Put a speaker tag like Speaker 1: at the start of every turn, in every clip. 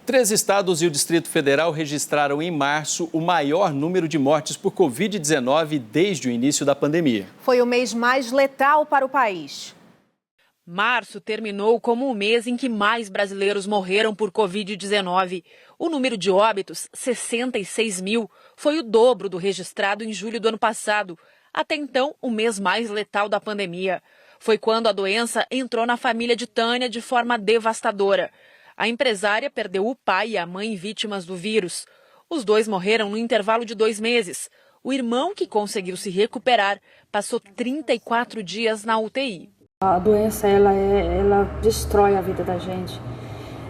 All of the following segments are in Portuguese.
Speaker 1: 3 estados e o Distrito Federal registraram em março o maior número de mortes por Covid-19 desde o início da pandemia.
Speaker 2: Foi o mês mais letal para o país.
Speaker 3: Março terminou como o mês em que mais brasileiros morreram por Covid-19. O número de óbitos, 66 mil, foi o dobro do registrado em julho do ano passado. Até então, o mês mais letal da pandemia. Foi quando a doença entrou na família de Tânia de forma devastadora. A empresária perdeu o pai e a mãe vítimas do vírus. Os dois morreram no intervalo de 2 meses. O irmão, que conseguiu se recuperar, passou 34 dias na UTI.
Speaker 4: A doença ela destrói a vida da gente.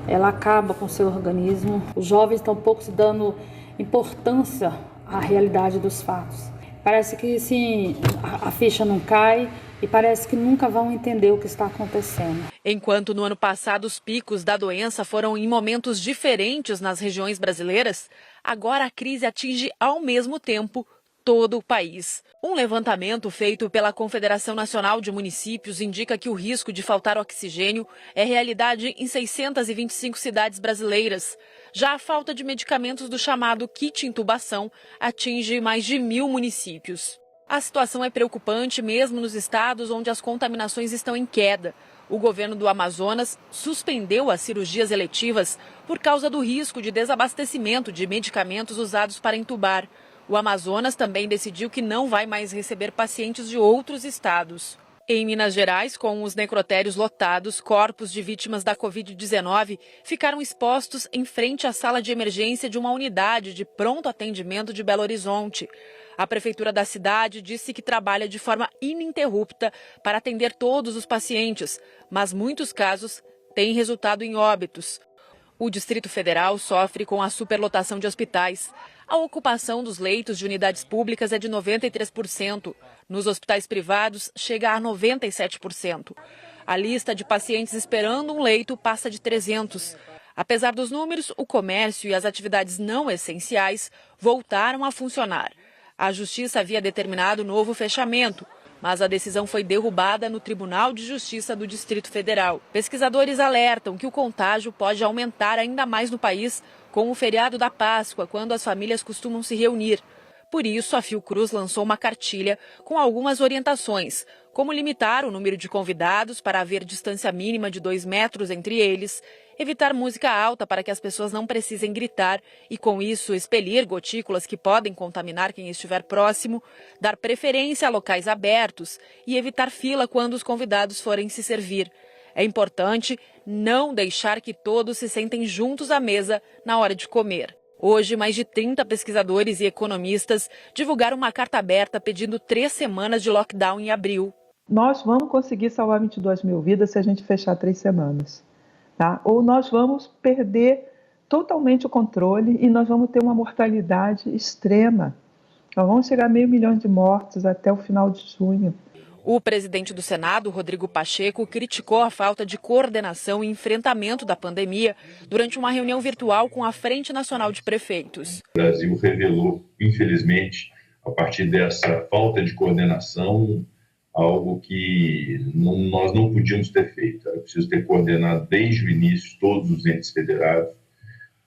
Speaker 4: Ela acaba com o seu organismo. Os jovens estão pouco se dando importância à realidade dos fatos. Parece que sim, a ficha não cai e parece que nunca vão entender o que está acontecendo.
Speaker 3: Enquanto no ano passado os picos da doença foram em momentos diferentes nas regiões brasileiras, agora a crise atinge ao mesmo tempo todo o país. Um levantamento feito pela Confederação Nacional de Municípios indica que o risco de faltar oxigênio é realidade em 625 cidades brasileiras. Já a falta de medicamentos do chamado kit intubação atinge mais de 1.000 municípios. A situação é preocupante mesmo nos estados onde as contaminações estão em queda. O governo do Amazonas suspendeu as cirurgias eletivas por causa do risco de desabastecimento de medicamentos usados para intubar. O Amazonas também decidiu que não vai mais receber pacientes de outros estados. Em Minas Gerais, com os necrotérios lotados, corpos de vítimas da Covid-19 ficaram expostos em frente à sala de emergência de uma unidade de pronto atendimento de Belo Horizonte. A prefeitura da cidade disse que trabalha de forma ininterrupta para atender todos os pacientes, mas muitos casos têm resultado em óbitos. O Distrito Federal sofre com a superlotação de hospitais. A ocupação dos leitos de unidades públicas é de 93%. Nos hospitais privados, chega a 97%. A lista de pacientes esperando um leito passa de 300. Apesar dos números, o comércio e as atividades não essenciais voltaram a funcionar. A Justiça havia determinado novo fechamento, mas a decisão foi derrubada no Tribunal de Justiça do Distrito Federal. Pesquisadores alertam que o contágio pode aumentar ainda mais no país com o feriado da Páscoa, quando as famílias costumam se reunir. Por isso, a Fiocruz lançou uma cartilha com algumas orientações, como limitar o número de convidados para haver distância mínima de 2 metros entre eles, evitar música alta para que as pessoas não precisem gritar e, com isso, expelir gotículas que podem contaminar quem estiver próximo, dar preferência a locais abertos e evitar fila quando os convidados forem se servir. É importante não deixar que todos se sentem juntos à mesa na hora de comer. Hoje, mais de 30 pesquisadores e economistas divulgaram uma carta aberta pedindo 3 semanas de lockdown em abril.
Speaker 5: Nós vamos conseguir salvar 22 mil vidas se a gente fechar 3 semanas. Tá? Ou nós vamos perder totalmente o controle e nós vamos ter uma mortalidade extrema. Nós vamos chegar a 500 mil de mortos até o final de junho.
Speaker 3: O presidente do Senado, Rodrigo Pacheco, criticou a falta de coordenação e enfrentamento da pandemia durante uma reunião virtual com a Frente Nacional de Prefeitos.
Speaker 6: O Brasil revelou, infelizmente, a partir dessa falta de coordenação, algo que nós não podíamos ter feito. Era preciso ter coordenado desde o início todos os entes federados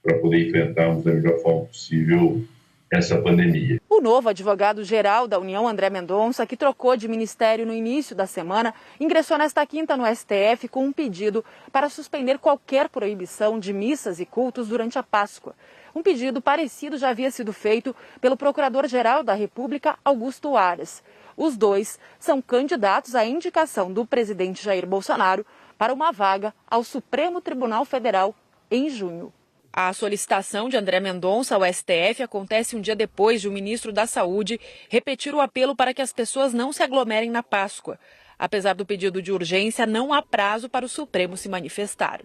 Speaker 6: para poder enfrentarmos da melhor forma possível essa pandemia.
Speaker 3: O novo advogado-geral da União, André Mendonça, que trocou de ministério no início da semana, ingressou nesta quinta no STF com um pedido para suspender qualquer proibição de missas e cultos durante a Páscoa. Um pedido parecido já havia sido feito pelo Procurador-Geral da República, Augusto Aras. Os dois são candidatos à indicação do presidente Jair Bolsonaro para uma vaga ao Supremo Tribunal Federal em junho. A solicitação de André Mendonça ao STF acontece um dia depois de o ministro da Saúde repetir o apelo para que as pessoas não se aglomerem na Páscoa. Apesar do pedido de urgência, não há prazo para o Supremo se manifestar.